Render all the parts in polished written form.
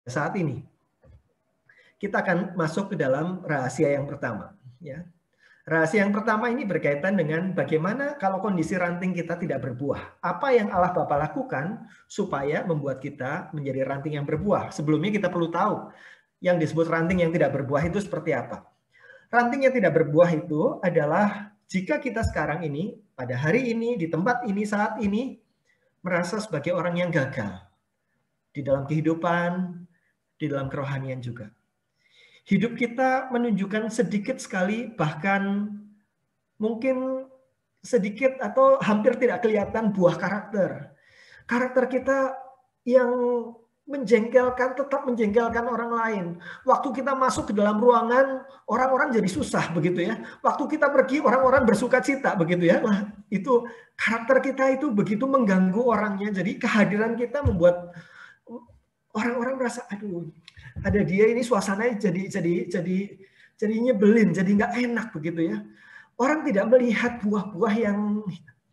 saat ini. Kita akan masuk ke dalam rahasia yang pertama. Ya. Rahasia yang pertama ini berkaitan dengan bagaimana kalau kondisi ranting kita tidak berbuah. Apa yang Allah Bapa lakukan supaya membuat kita menjadi ranting yang berbuah. Sebelumnya kita perlu tahu yang disebut ranting yang tidak berbuah itu seperti apa. Ranting yang tidak berbuah itu adalah jika kita sekarang ini, pada hari ini, di tempat ini, saat ini, merasa sebagai orang yang gagal. Di dalam kehidupan, di dalam kerohanian juga. Hidup kita menunjukkan sedikit sekali, bahkan mungkin sedikit atau hampir tidak kelihatan buah karakter. Karakter kita yang menjengkelkan, tetap menjengkelkan orang lain. Waktu kita masuk ke dalam ruangan, orang-orang jadi susah begitu ya. Waktu kita pergi, orang-orang bersuka cita begitu ya. Wah, itu karakter kita itu begitu mengganggu orangnya. Jadi kehadiran kita membuat orang-orang merasa, aduh, ada dia ini suasananya jadi nyebelin, jadi nggak enak begitu ya. Orang tidak melihat buah-buah yang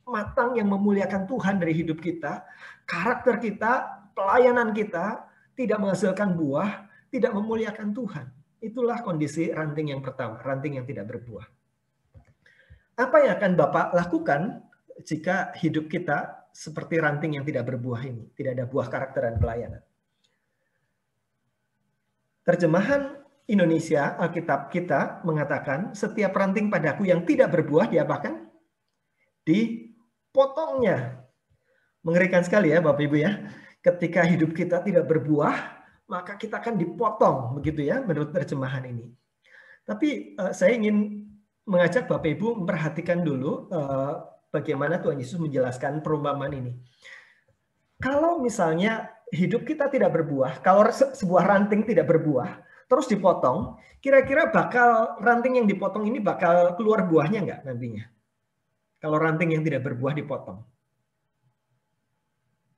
matang yang memuliakan Tuhan dari hidup kita, karakter kita, pelayanan kita tidak menghasilkan buah, tidak memuliakan Tuhan. Itulah kondisi ranting yang pertama, ranting yang tidak berbuah. Apa yang akan Bapak lakukan jika hidup kita seperti ranting yang tidak berbuah ini, tidak ada buah karakter dan pelayanan? Terjemahan Indonesia, Alkitab kita mengatakan setiap ranting padaku yang tidak berbuah diapakan? Dipotongnya. Mengerikan sekali ya Bapak Ibu ya. Ketika hidup kita tidak berbuah, maka kita akan dipotong begitu ya menurut terjemahan ini. Tapi saya ingin mengajak Bapak Ibu memperhatikan dulu bagaimana Tuhan Yesus menjelaskan perumpamaan ini. Kalau misalnya hidup kita tidak berbuah, kalau sebuah ranting tidak berbuah, terus dipotong, kira-kira bakal ranting yang dipotong ini bakal keluar buahnya nggak nantinya? Kalau ranting yang tidak berbuah dipotong.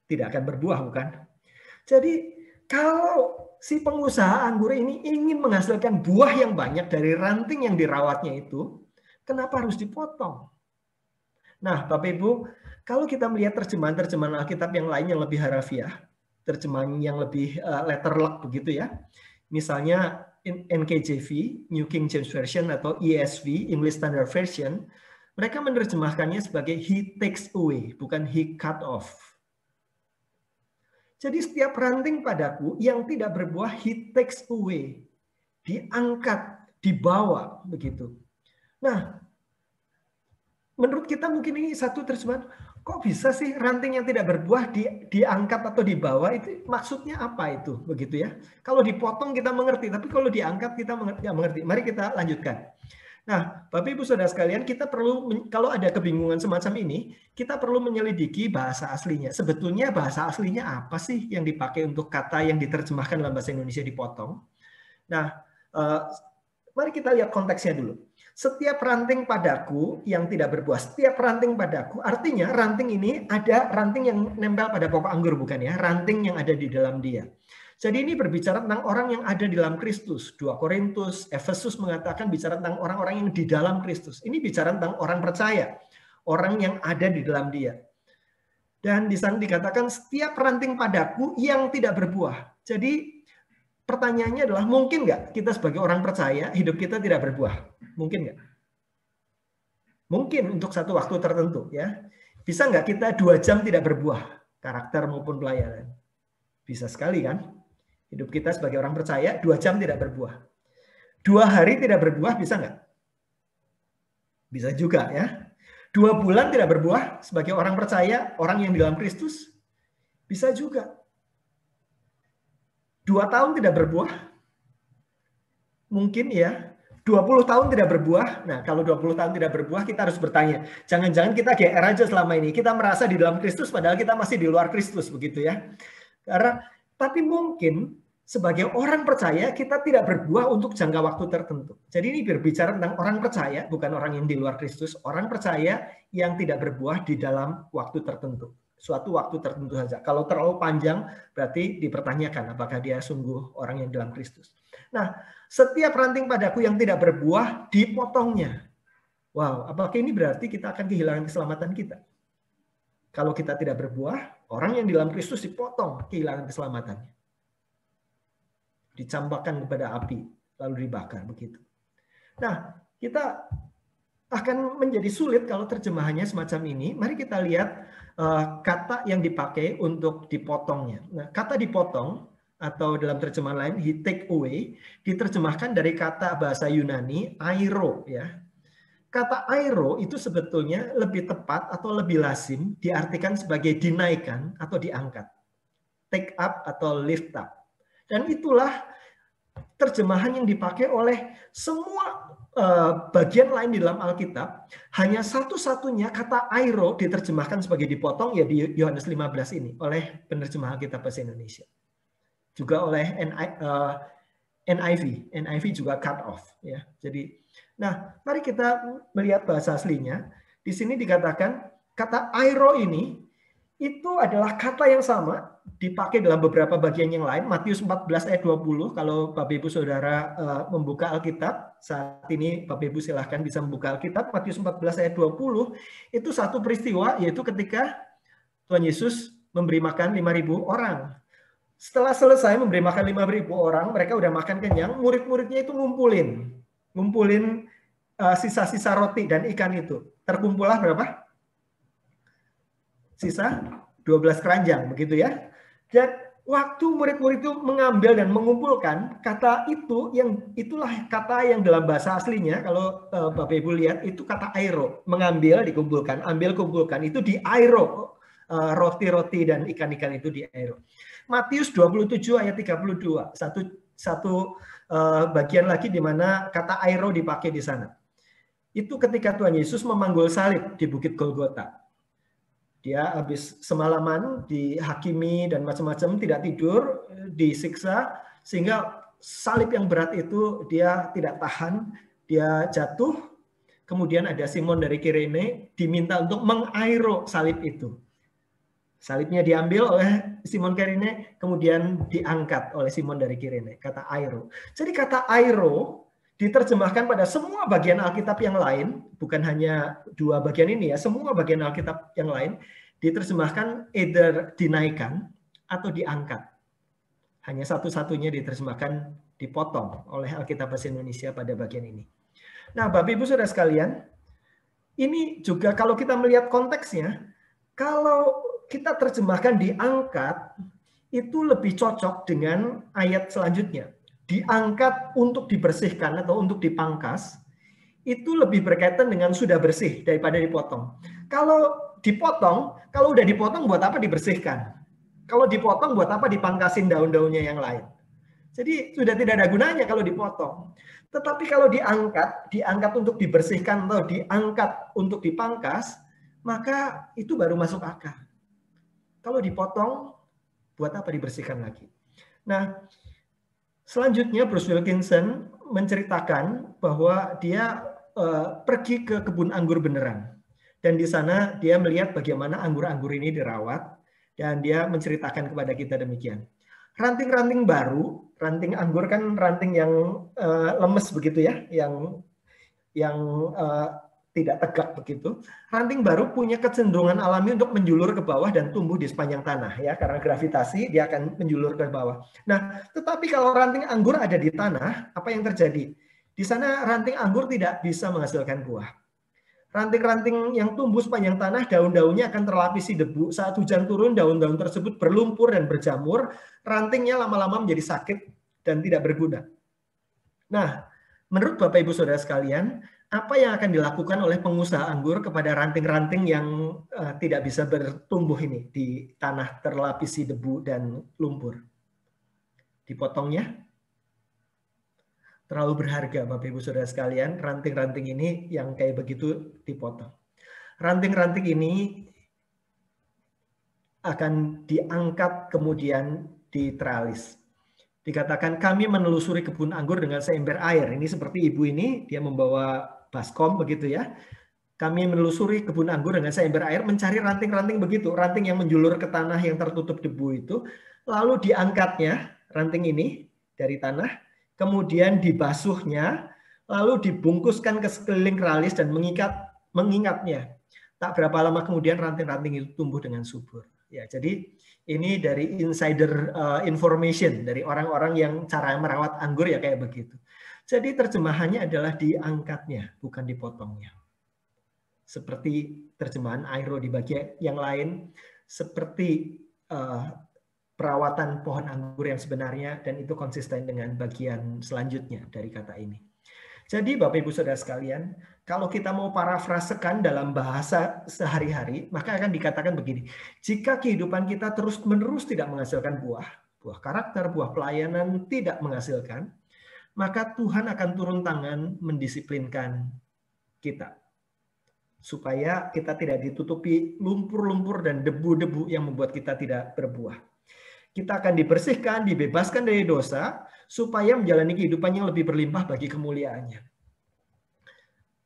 Tidak akan berbuah, bukan? Jadi kalau si pengusaha anggur ini ingin menghasilkan buah yang banyak dari ranting yang dirawatnya itu, kenapa harus dipotong? Nah, Bapak Ibu, kalau kita melihat terjemahan-terjemahan Alkitab yang lain yang lebih harafiah, terjemahan yang lebih letterluck begitu ya. Misalnya NKJV, New King James Version, atau ESV, English Standard Version, mereka menerjemahkannya sebagai He takes away, bukan He cut off. Jadi setiap ranting padaku yang tidak berbuah, He takes away. Diangkat, dibawa, begitu. Nah, menurut kita mungkin ini satu terjemahan, kok bisa sih ranting yang tidak berbuah diangkat atau dibawa, itu maksudnya apa itu begitu ya? Kalau dipotong kita mengerti, tapi kalau diangkat kita nggak mengerti. Mari kita lanjutkan. Nah, Bapak Ibu Saudara sekalian, kita perlu, kalau ada kebingungan semacam ini, kita perlu menyelidiki bahasa aslinya. Sebetulnya bahasa aslinya apa sih yang dipakai untuk kata yang diterjemahkan dalam bahasa Indonesia dipotong? Nah, mari kita lihat konteksnya dulu. Setiap ranting padaku yang tidak berbuah, setiap ranting padaku, artinya ranting ini ada ranting yang nempel pada pokok anggur, bukan ya? Ranting yang ada di dalam dia. Jadi ini berbicara tentang orang yang ada di dalam Kristus. 2 Korintus, Efesus mengatakan bicara tentang orang-orang yang di dalam Kristus. Ini bicara tentang orang percaya, orang yang ada di dalam dia. Dan di sana dikatakan setiap ranting padaku yang tidak berbuah. Jadi pertanyaannya adalah, mungkin nggak kita sebagai orang percaya hidup kita tidak berbuah? Mungkin nggak? Mungkin untuk satu waktu tertentu ya. Bisa nggak kita 2 jam tidak berbuah karakter maupun pelayanan? Bisa sekali kan? Hidup kita sebagai orang percaya 2 jam tidak berbuah. 2 hari tidak berbuah bisa nggak? Bisa juga ya. 2 bulan tidak berbuah sebagai orang percaya, orang yang di dalam Kristus? Bisa juga. 2 tahun tidak berbuah? Mungkin ya. 20 tahun tidak berbuah. Nah, kalau 20 tahun tidak berbuah, kita harus bertanya. Jangan-jangan kita GR aja selama ini. Kita merasa di dalam Kristus, padahal kita masih di luar Kristus, begitu ya. Karena, tapi mungkin sebagai orang percaya, kita tidak berbuah untuk jangka waktu tertentu. Jadi ini berbicara tentang orang percaya, bukan orang yang di luar Kristus. Orang percaya yang tidak berbuah di dalam waktu tertentu. Suatu waktu tertentu saja. Kalau terlalu panjang, berarti dipertanyakan apakah dia sungguh orang yang dalam Kristus. Nah, setiap ranting padaku yang tidak berbuah, dipotongnya. Wow, apakah ini berarti kita akan kehilangan keselamatan kita? Kalau kita tidak berbuah, orang yang di dalam Kristus dipotong, kehilangan keselamatannya. dicampakkan kepada api, lalu dibakar begitu. Nah, kita akan menjadi sulit kalau terjemahannya semacam ini. Mari kita lihat kata yang dipakai untuk dipotongnya. Nah, kata dipotong atau dalam terjemahan lain, he take away, diterjemahkan dari kata bahasa Yunani, airo, ya. Kata airo itu sebetulnya lebih tepat atau lebih lazim diartikan sebagai dinaikkan atau diangkat. Take up atau lift up. Dan itulah terjemahan yang dipakai oleh semua bagian lain di dalam Alkitab. Hanya satu-satunya kata airo diterjemahkan sebagai dipotong, ya di Yohanes 15 ini oleh penerjemah Alkitab Bahasa Indonesia. Juga oleh NIV juga cut off, ya. Jadi, nah, mari kita melihat bahasa aslinya. Di sini dikatakan kata airo ini itu adalah kata yang sama dipakai dalam beberapa bagian yang lain. Matius 14 ayat 20, kalau Bapak Ibu Saudara membuka Alkitab, saat ini Bapak Ibu silahkan bisa membuka Alkitab. Matius 14 ayat 20, itu satu peristiwa, yaitu ketika Tuhan Yesus memberi makan 5.000 orang. Setelah selesai memberi makan 5.000 orang, mereka udah makan kenyang, murid-muridnya itu ngumpulin sisa-sisa roti dan ikan itu. Terkumpullah berapa? Sisa 12 keranjang, begitu ya. Dan waktu murid-murid itu mengambil dan mengumpulkan, kata itu itulah kata yang dalam bahasa aslinya, kalau Bapak Ibu lihat, itu kata airo, mengambil, dikumpulkan, ambil, kumpulkan, itu di airo, roti-roti dan ikan-ikan itu di airo. Matius 27 ayat 32, satu bagian lagi di mana kata airo dipakai di sana. Itu ketika Tuhan Yesus memanggul salib di Bukit Golgota. Dia habis semalaman dihakimi dan macam-macam, tidak tidur, disiksa, sehingga salib yang berat itu dia tidak tahan, dia jatuh. Kemudian ada Simon dari Kirene diminta untuk mengairo salib itu. Salibnya diambil oleh Simon Kirene, kemudian diangkat oleh Simon dari Kirene, kata airo. Jadi kata airo diterjemahkan pada semua bagian Alkitab yang lain, bukan hanya dua bagian ini ya, semua bagian Alkitab yang lain diterjemahkan either dinaikkan atau diangkat. Hanya satu-satunya diterjemahkan dipotong oleh Alkitab Bahasa Indonesia pada bagian ini. Nah, Bapak Ibu Saudara sekalian, ini juga kalau kita melihat konteksnya, kalau kita terjemahkan diangkat, itu lebih cocok dengan ayat selanjutnya. Diangkat untuk dibersihkan atau untuk dipangkas, itu lebih berkaitan dengan sudah bersih daripada dipotong. Kalau dipotong, kalau udah dipotong buat apa dibersihkan? Kalau dipotong buat apa dipangkasin daun-daunnya yang lain? Jadi sudah tidak ada gunanya kalau dipotong. Tetapi kalau diangkat untuk dibersihkan atau diangkat untuk dipangkas, maka itu baru masuk akal. Kalau dipotong, buat apa dibersihkan lagi? Nah, selanjutnya Bruce Wilkinson menceritakan bahwa dia pergi ke kebun anggur beneran. Dan di sana dia melihat bagaimana anggur-anggur ini dirawat. Dan dia menceritakan kepada kita demikian. Ranting-ranting baru, ranting anggur kan ranting yang lemes begitu ya, yang tidak tegak begitu. Ranting baru punya kecenderungan alami untuk menjulur ke bawah dan tumbuh di sepanjang tanah ya, karena gravitasi dia akan menjulur ke bawah. Nah, tetapi kalau ranting anggur ada di tanah, apa yang terjadi? Di sana ranting anggur tidak bisa menghasilkan buah. Ranting-ranting yang tumbuh sepanjang tanah, daun-daunnya akan terlapisi debu. Saat hujan turun, daun-daun tersebut berlumpur dan berjamur. Rantingnya lama-lama menjadi sakit dan tidak berguna. Nah, menurut Bapak Ibu Saudara sekalian, apa yang akan dilakukan oleh pengusaha anggur kepada ranting-ranting yang tidak bisa bertumbuh ini di tanah terlapisi debu dan lumpur? Dipotongnya? Terlalu berharga Bapak Ibu Saudara sekalian, ranting-ranting ini yang kayak begitu dipotong. Ranting-ranting ini akan diangkat kemudian diteralis. Dikatakan kami menelusuri kebun anggur dengan seember air. Ini seperti ibu ini, dia membawa baskom begitu ya. Kami menelusuri kebun anggur dengan seember air, mencari ranting-ranting begitu, ranting yang menjulur ke tanah yang tertutup debu itu. Lalu diangkatnya ranting ini dari tanah, kemudian dibasuhnya, lalu dibungkuskan ke sekeliling tralis dan mengingatnya. Tak berapa lama kemudian ranting-ranting itu tumbuh dengan subur. Ya, jadi ini dari insider information dari orang-orang yang cara merawat anggur ya kayak begitu. Jadi terjemahannya adalah diangkatnya, bukan dipotongnya. Seperti terjemahan Airo di bagian yang lain, seperti perawatan pohon anggur yang sebenarnya, dan itu konsisten dengan bagian selanjutnya dari kata ini. Jadi Bapak Ibu Saudara sekalian, kalau kita mau parafrasekan dalam bahasa sehari-hari, maka akan dikatakan begini, jika kehidupan kita terus-menerus tidak menghasilkan buah karakter, buah pelayanan tidak menghasilkan, maka Tuhan akan turun tangan mendisiplinkan kita. Supaya kita tidak ditutupi lumpur-lumpur dan debu-debu yang membuat kita tidak berbuah. Kita akan dibersihkan, dibebaskan dari dosa, supaya menjalani kehidupan yang lebih berlimpah bagi kemuliaannya.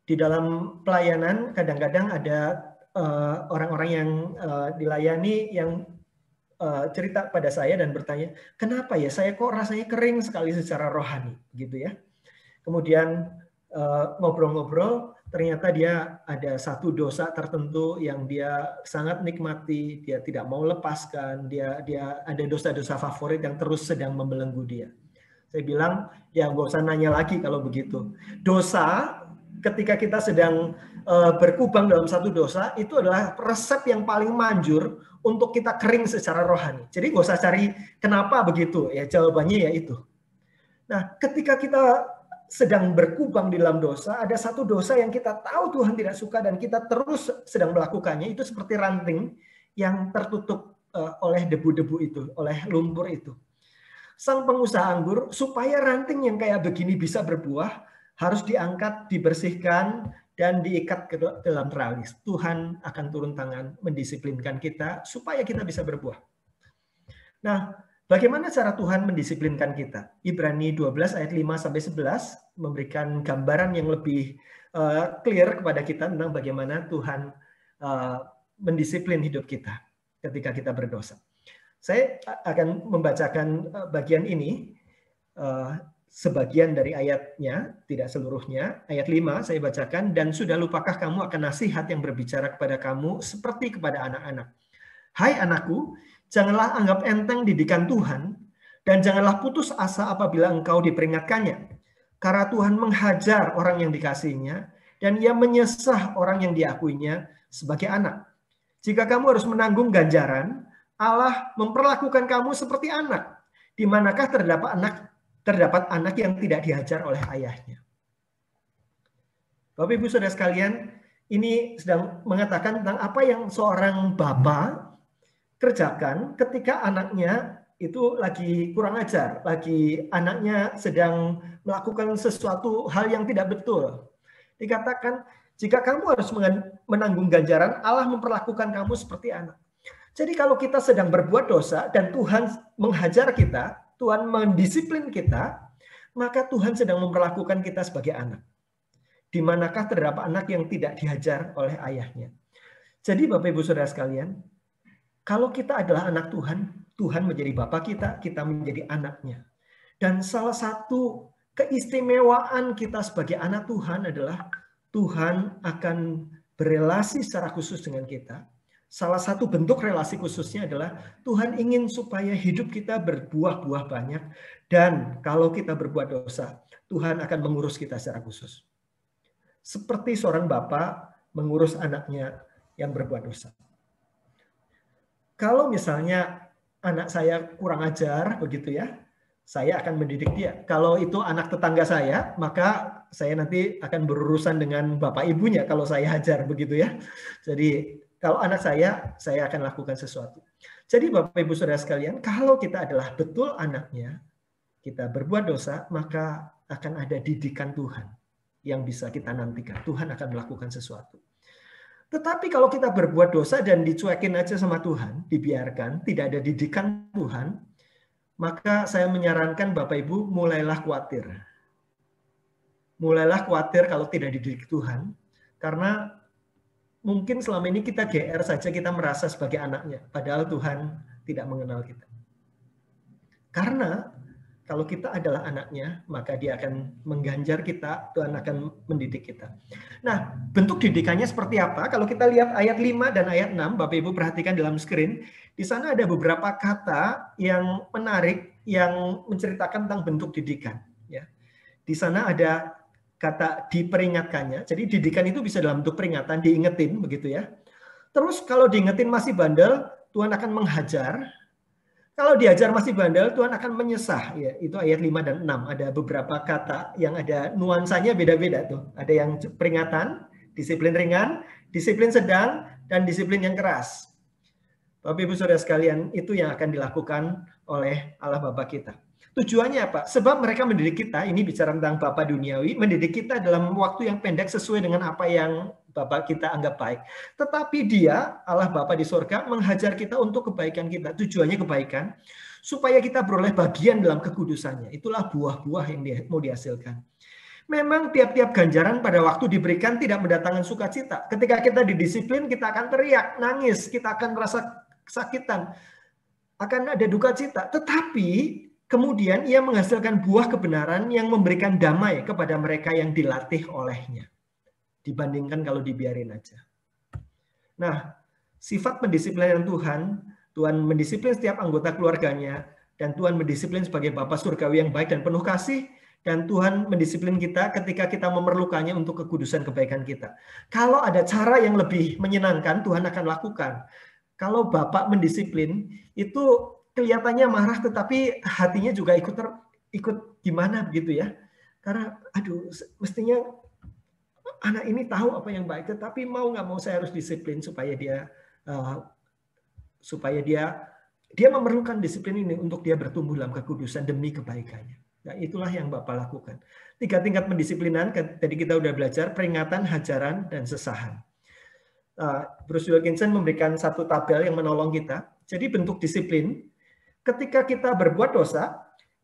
Di dalam pelayanan, kadang-kadang ada orang-orang yang dilayani yang cerita pada saya dan bertanya, kenapa ya saya kok rasanya kering sekali secara rohani, gitu ya. Kemudian ngobrol-ngobrol, ternyata dia ada satu dosa tertentu yang dia sangat nikmati, dia tidak mau lepaskan, dia ada dosa-dosa favorit yang terus sedang membelenggu dia. Saya bilang, ya nggak usah nanya lagi kalau begitu. Dosa, ketika kita sedang berkubang dalam satu dosa, itu adalah resep yang paling manjur untuk kita kering secara rohani. Jadi nggak usah cari kenapa begitu, ya jawabannya ya itu. Nah, ketika kita sedang berkubang di dalam dosa, ada satu dosa yang kita tahu Tuhan tidak suka dan kita terus sedang melakukannya, itu seperti ranting yang tertutup oleh debu-debu itu, oleh lumpur itu. Sang pengusaha anggur, supaya ranting yang kayak begini bisa berbuah, harus diangkat, dibersihkan, dan diikat ke dalam teralis. Tuhan akan turun tangan mendisiplinkan kita supaya kita bisa berbuah. Nah, bagaimana cara Tuhan mendisiplinkan kita? Ibrani 12 ayat 5-11 memberikan gambaran yang lebih clear kepada kita tentang bagaimana Tuhan mendisiplin hidup kita ketika kita berdosa. Saya akan membacakan bagian ini, sebagian dari ayatnya, tidak seluruhnya. Ayat 5 saya bacakan, dan sudah lupakah kamu akan nasihat yang berbicara kepada kamu seperti kepada anak-anak. Hai anakku, janganlah anggap enteng didikan Tuhan, dan janganlah putus asa apabila engkau diperingatkannya. Karena Tuhan menghajar orang yang dikasihinya, dan ia menyesah orang yang diakuinya sebagai anak. Jika kamu harus menanggung ganjaran, Allah memperlakukan kamu seperti anak. Di manakah terdapat anak yang tidak dihajar oleh ayahnya. Bapak Ibu Saudara sekalian, ini sedang mengatakan tentang apa yang seorang bapak kerjakan ketika anaknya itu lagi kurang ajar, lagi anaknya sedang melakukan sesuatu hal yang tidak betul. Dikatakan, jika kamu harus menanggung ganjaran, Allah memperlakukan kamu seperti anak. Jadi kalau kita sedang berbuat dosa dan Tuhan menghajar kita, Tuhan mendisiplin kita, maka Tuhan sedang memperlakukan kita sebagai anak. Di manakah terdapat anak yang tidak dihajar oleh ayahnya? Jadi Bapak Ibu Saudara sekalian, kalau kita adalah anak Tuhan, Tuhan menjadi Bapa kita, kita menjadi anaknya. Dan salah satu keistimewaan kita sebagai anak Tuhan adalah Tuhan akan berelasi secara khusus dengan kita. Salah satu bentuk relasi khususnya adalah Tuhan ingin supaya hidup kita berbuah-buah banyak, dan kalau kita berbuat dosa, Tuhan akan mengurus kita secara khusus. Seperti seorang bapak mengurus anaknya yang berbuat dosa. Kalau misalnya anak saya kurang ajar, begitu ya, saya akan mendidik dia. Kalau itu anak tetangga saya, maka saya nanti akan berurusan dengan bapak ibunya kalau saya hajar, begitu ya. Jadi kalau anak saya akan lakukan sesuatu. Jadi Bapak Ibu Saudara sekalian, kalau kita adalah betul anaknya, kita berbuat dosa, maka akan ada didikan Tuhan yang bisa kita nantikan. Tuhan akan melakukan sesuatu. Tetapi kalau kita berbuat dosa dan dicuekin aja sama Tuhan, dibiarkan, tidak ada didikan Tuhan, maka saya menyarankan Bapak Ibu mulailah khawatir. Mulailah khawatir kalau tidak dididik Tuhan, karena mungkin selama ini kita GR saja, kita merasa sebagai anaknya, padahal Tuhan tidak mengenal kita. Karena Kalau kita adalah anaknya, maka dia akan mengganjar kita, Tuhan akan mendidik kita. Nah, bentuk didikannya seperti apa? Kalau kita lihat ayat 5 dan ayat 6, Bapak Ibu perhatikan dalam screen, di sana ada beberapa kata yang menarik, yang menceritakan tentang bentuk didikan. Ya. Di sana ada kata diperingatkannya, jadi didikan itu bisa dalam bentuk peringatan, diingetin, begitu ya. Terus kalau diingetin masih bandel, Tuhan akan menghajar. Kalau diajar masih bandel, Tuhan akan menyesah. Ya, itu ayat 5 dan 6. Ada beberapa kata yang ada nuansanya beda-beda tuh. Ada yang peringatan, disiplin ringan, disiplin sedang, dan disiplin yang keras. Bapak Ibu Saudara sekalian, itu yang akan dilakukan oleh Allah Bapa kita. Tujuannya apa? Sebab mereka mendidik kita, ini bicara tentang Bapa duniawi, mendidik kita dalam waktu yang pendek sesuai dengan apa yang Bapa kita anggap baik. Tetapi dia, Allah Bapa di surga, menghajar kita untuk kebaikan kita. Tujuannya kebaikan, supaya kita beroleh bagian dalam kekudusannya. Itulah buah-buah yang mau dihasilkan. Memang tiap-tiap ganjaran pada waktu diberikan tidak mendatangkan sukacita. Ketika kita didisiplin, kita akan teriak, nangis, kita akan merasa kesakitan, akan ada duka cita. Tetapi kemudian ia menghasilkan buah kebenaran yang memberikan damai kepada mereka yang dilatih olehnya. Dibandingkan kalau dibiarin aja. Nah, sifat pendisiplinan Tuhan, Tuhan mendisiplin setiap anggota keluarganya, dan Tuhan mendisiplin sebagai Bapa surgawi yang baik dan penuh kasih, dan Tuhan mendisiplin kita ketika kita memerlukannya untuk kekudusan kebaikan kita. Kalau ada cara yang lebih menyenangkan, Tuhan akan lakukan. Kalau Bapak mendisiplin, itu kelihatannya marah, tetapi hatinya juga ikut gimana begitu ya. Karena aduh, mestinya anak ini tahu apa yang baik, tetapi mau nggak mau saya harus disiplin supaya dia memerlukan disiplin ini untuk dia bertumbuh dalam kekudusan demi kebaikannya. Nah, itulah yang Bapak lakukan. 3 tingkat pendisiplinan, tadi kita udah belajar, peringatan, hajaran, dan sesahan. Bruce Wilkinson memberikan satu tabel yang menolong kita. Jadi bentuk disiplin, ketika kita berbuat dosa,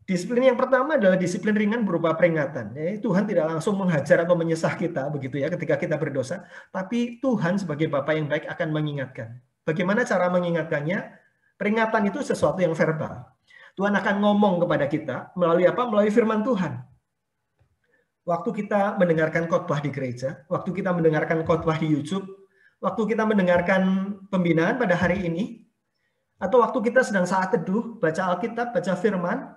disiplin yang pertama adalah disiplin ringan berupa peringatan. Tuhan tidak langsung menghajar atau menyesah kita begitu ya ketika kita berdosa, tapi Tuhan sebagai Bapa yang baik akan mengingatkan. Bagaimana cara mengingatkannya? Peringatan itu sesuatu yang verbal. Tuhan akan ngomong kepada kita melalui apa? Melalui firman Tuhan. Waktu kita mendengarkan khotbah di gereja, waktu kita mendengarkan khotbah di YouTube, waktu kita mendengarkan pembinaan pada hari ini, atau waktu kita sedang saat teduh, baca Alkitab, baca firman,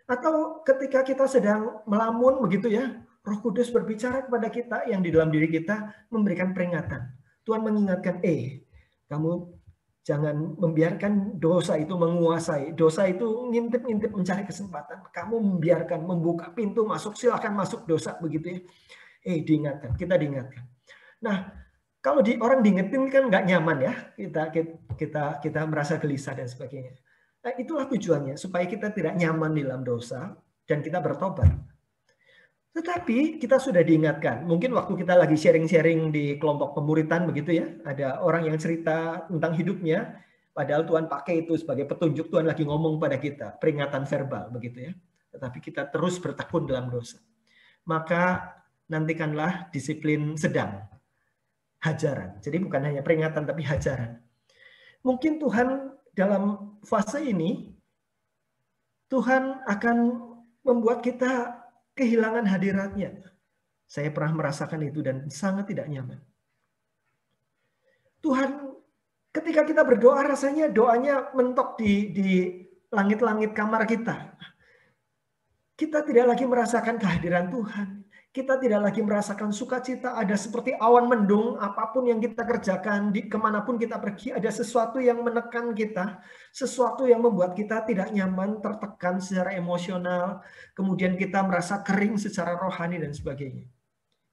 atau ketika kita sedang melamun begitu ya, Roh Kudus berbicara kepada kita yang di dalam diri kita memberikan peringatan. Tuhan mengingatkan, kamu jangan membiarkan dosa itu menguasai. Dosa itu ngintip-ngintip mencari kesempatan. Kamu membiarkan, membuka pintu masuk, silakan masuk dosa begitu ya. Diingatkan, kita diingatkan. Nah, kalau orang diingetin kan nggak nyaman ya, kita merasa gelisah dan sebagainya. Nah, itulah tujuannya, supaya kita tidak nyaman di dalam dosa dan kita bertobat. Tetapi kita sudah diingatkan, mungkin waktu kita lagi sharing-sharing di kelompok pemuritan begitu ya, ada orang yang cerita tentang hidupnya, padahal Tuhan pakai itu sebagai petunjuk, Tuhan lagi ngomong pada kita, peringatan verbal begitu ya. Tetapi kita terus bertekun dalam dosa. Maka nantikanlah disiplin sedang, hajaran. Jadi bukan hanya peringatan tapi hajaran. Mungkin Tuhan dalam fase ini, Tuhan akan membuat kita kehilangan hadiratnya. Saya pernah merasakan itu dan sangat tidak nyaman. Tuhan, ketika kita berdoa rasanya doanya mentok di langit-langit kamar kita. Kita tidak lagi merasakan kehadiran Tuhan. Kita tidak lagi merasakan sukacita, ada seperti awan mendung, apapun yang kita kerjakan, kemanapun kita pergi, ada sesuatu yang menekan kita, sesuatu yang membuat kita tidak nyaman, tertekan secara emosional, kemudian kita merasa kering secara rohani dan sebagainya.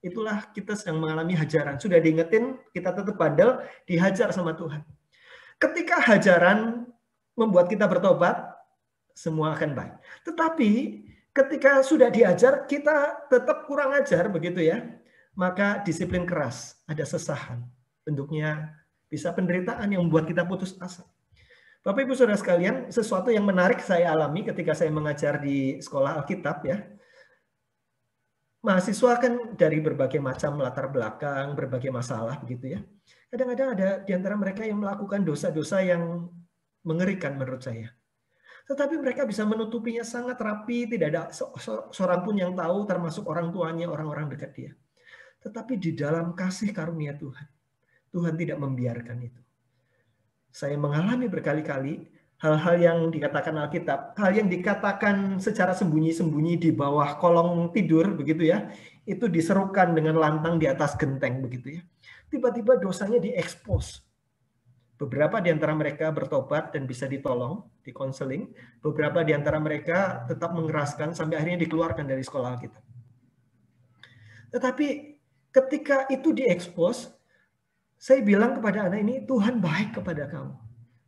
Itulah kita sedang mengalami hajaran. Sudah diingetin, kita tetap bandel, dihajar sama Tuhan. Ketika hajaran membuat kita bertobat, semua akan baik. Tetapi ketika sudah diajar, kita tetap kurang ajar begitu ya. Maka disiplin keras, ada sesahan. Bentuknya bisa penderitaan yang membuat kita putus asa. Bapak Ibu Saudara sekalian, sesuatu yang menarik saya alami ketika saya mengajar di sekolah Alkitab ya. Mahasiswa kan dari berbagai macam latar belakang, berbagai masalah begitu ya. Kadang-kadang ada di antara mereka yang melakukan dosa-dosa yang mengerikan menurut saya. Tetapi mereka bisa menutupinya sangat rapi, tidak ada seorang pun yang tahu, termasuk orang tuanya, orang-orang dekat dia. Tetapi di dalam kasih karunia Tuhan, Tuhan tidak membiarkan itu. Saya mengalami berkali-kali hal-hal yang dikatakan Alkitab, hal yang dikatakan secara sembunyi-sembunyi di bawah kolong tidur, begitu ya, itu diserukan dengan lantang di atas genteng, begitu ya. Tiba-tiba dosanya diekspos. Beberapa di antara mereka bertobat dan bisa ditolong, dikonseling. Beberapa di antara mereka tetap mengeraskan sampai akhirnya dikeluarkan dari sekolah Alkitab. Tetapi ketika itu diekspos, saya bilang kepada anak ini, Tuhan baik kepada kamu.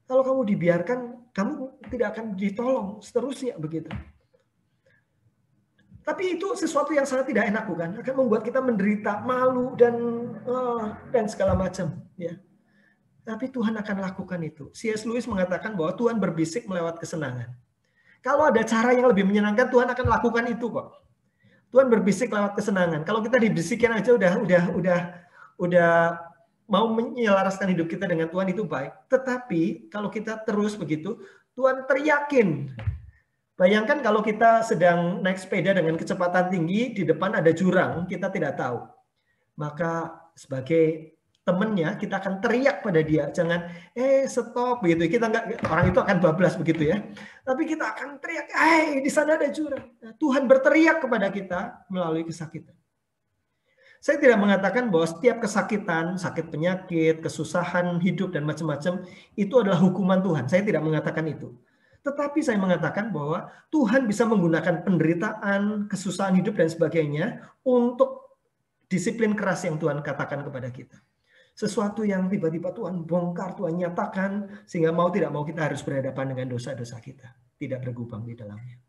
Kalau kamu dibiarkan, kamu tidak akan ditolong seterusnya begitu. Tapi itu sesuatu yang sangat tidak enak, bukan? Akan membuat kita menderita, malu dan segala macam. Ya. Tapi Tuhan akan lakukan itu. C.S. Lewis mengatakan bahwa Tuhan berbisik melewat kesenangan. Kalau ada cara yang lebih menyenangkan, Tuhan akan lakukan itu kok. Tuhan berbisik lewat kesenangan. Kalau kita dibisikin aja udah mau menyelaraskan hidup kita dengan Tuhan itu baik. Tetapi kalau kita terus begitu, Tuhan teriakin. Bayangkan kalau kita sedang naik sepeda dengan kecepatan tinggi, di depan ada jurang, kita tidak tahu. Maka sebagai temannya kita akan teriak pada dia, jangan stop begitu. Kita enggak, orang itu akan bablas begitu ya. Tapi kita akan teriak, di sana ada jurang. Nah, Tuhan berteriak kepada kita melalui kesakitan. Saya tidak mengatakan bahwa setiap kesakitan, sakit penyakit, kesusahan hidup dan macam-macam itu adalah hukuman Tuhan. Saya tidak mengatakan itu. Tetapi saya mengatakan bahwa Tuhan bisa menggunakan penderitaan, kesusahan hidup dan sebagainya untuk disiplin keras yang Tuhan katakan kepada kita. Sesuatu yang tiba-tiba Tuhan bongkar, Tuhan nyatakan, sehingga mau tidak mau kita harus berhadapan dengan dosa-dosa kita. Tidak bergubang di dalamnya.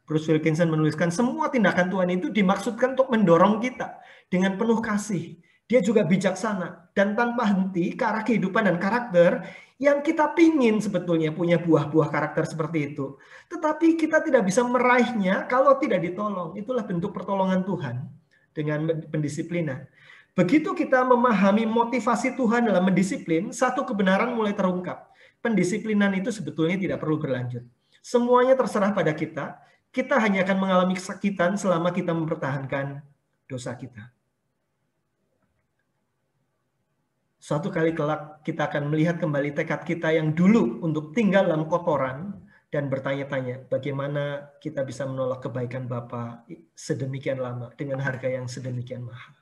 Bruce Wilkinson menuliskan semua tindakan Tuhan itu dimaksudkan untuk mendorong kita dengan penuh kasih. Dia juga bijaksana dan tanpa henti ke arah kehidupan dan karakter yang kita pingin sebetulnya punya buah-buah karakter seperti itu. Tetapi kita tidak bisa meraihnya kalau tidak ditolong. Itulah bentuk pertolongan Tuhan dengan pendisiplinan. Begitu kita memahami motivasi Tuhan dalam mendisiplin, satu kebenaran mulai terungkap. Pendisiplinan itu sebetulnya tidak perlu berlanjut. Semuanya terserah pada kita. Kita hanya akan mengalami kesakitan selama kita mempertahankan dosa kita. Suatu kali kelak kita akan melihat kembali tekad kita yang dulu untuk tinggal dalam kotoran dan bertanya-tanya bagaimana kita bisa menolak kebaikan Bapa sedemikian lama dengan harga yang sedemikian mahal.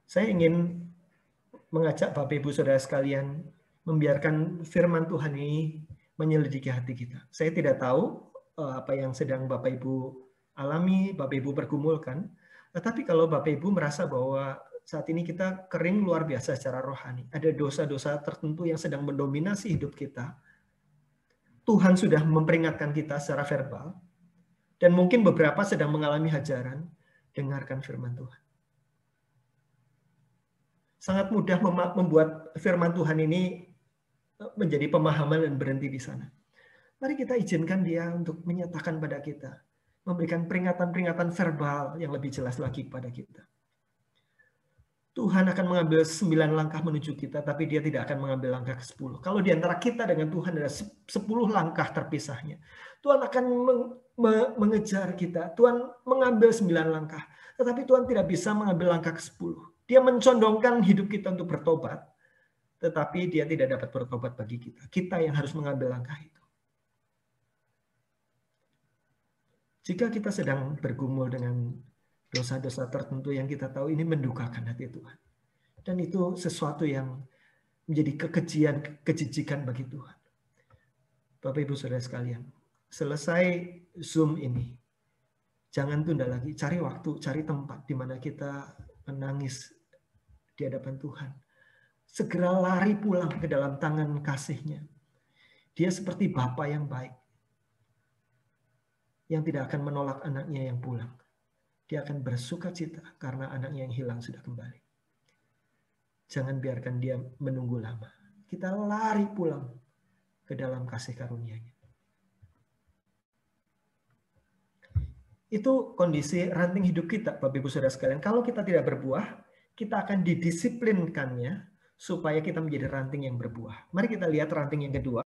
Saya ingin mengajak Bapak Ibu Saudara sekalian membiarkan firman Tuhan ini menyelidiki hati kita. Saya tidak tahu apa yang sedang Bapak Ibu alami, Bapak Ibu pergumulkan. Tetapi kalau Bapak Ibu merasa bahwa saat ini kita kering luar biasa secara rohani, ada dosa-dosa tertentu yang sedang mendominasi hidup kita, Tuhan sudah memperingatkan kita secara verbal, dan mungkin beberapa sedang mengalami hajaran, dengarkan firman Tuhan. Sangat mudah membuat firman Tuhan ini menjadi pemahaman dan berhenti di sana. Mari kita izinkan dia untuk menyatakan pada kita, memberikan peringatan-peringatan verbal yang lebih jelas lagi kepada kita. Tuhan akan mengambil 9 langkah menuju kita, tapi dia tidak akan mengambil langkah ke-10. Kalau di antara kita dengan Tuhan ada 10 langkah terpisahnya, Tuhan akan mengejar kita. Tuhan mengambil 9 langkah, tetapi Tuhan tidak bisa mengambil langkah ke-10. Dia mencondongkan hidup kita untuk bertobat, tetapi dia tidak dapat bertobat bagi kita. Kita yang harus mengambil langkah itu. Jika kita sedang bergumul dengan dosa-dosa tertentu yang kita tahu ini mendukakan hati Tuhan. Dan itu sesuatu yang menjadi kekejian, kejijikan bagi Tuhan. Bapak Ibu Saudara sekalian, selesai Zoom ini, jangan tunda lagi, cari waktu, cari tempat di mana kita menangis di hadapan Tuhan. Segera lari pulang ke dalam tangan kasih-Nya. Dia seperti Bapa yang baik, yang tidak akan menolak anaknya yang pulang. Dia akan bersuka cita karena anaknya yang hilang sudah kembali. Jangan biarkan dia menunggu lama. Kita lari pulang ke dalam kasih karunia-Nya. Itu kondisi ranting hidup kita, Bapak Ibu Saudara sekalian. Kalau kita tidak berbuah, kita akan didisiplinkannya supaya kita menjadi ranting yang berbuah. Mari kita lihat ranting yang kedua.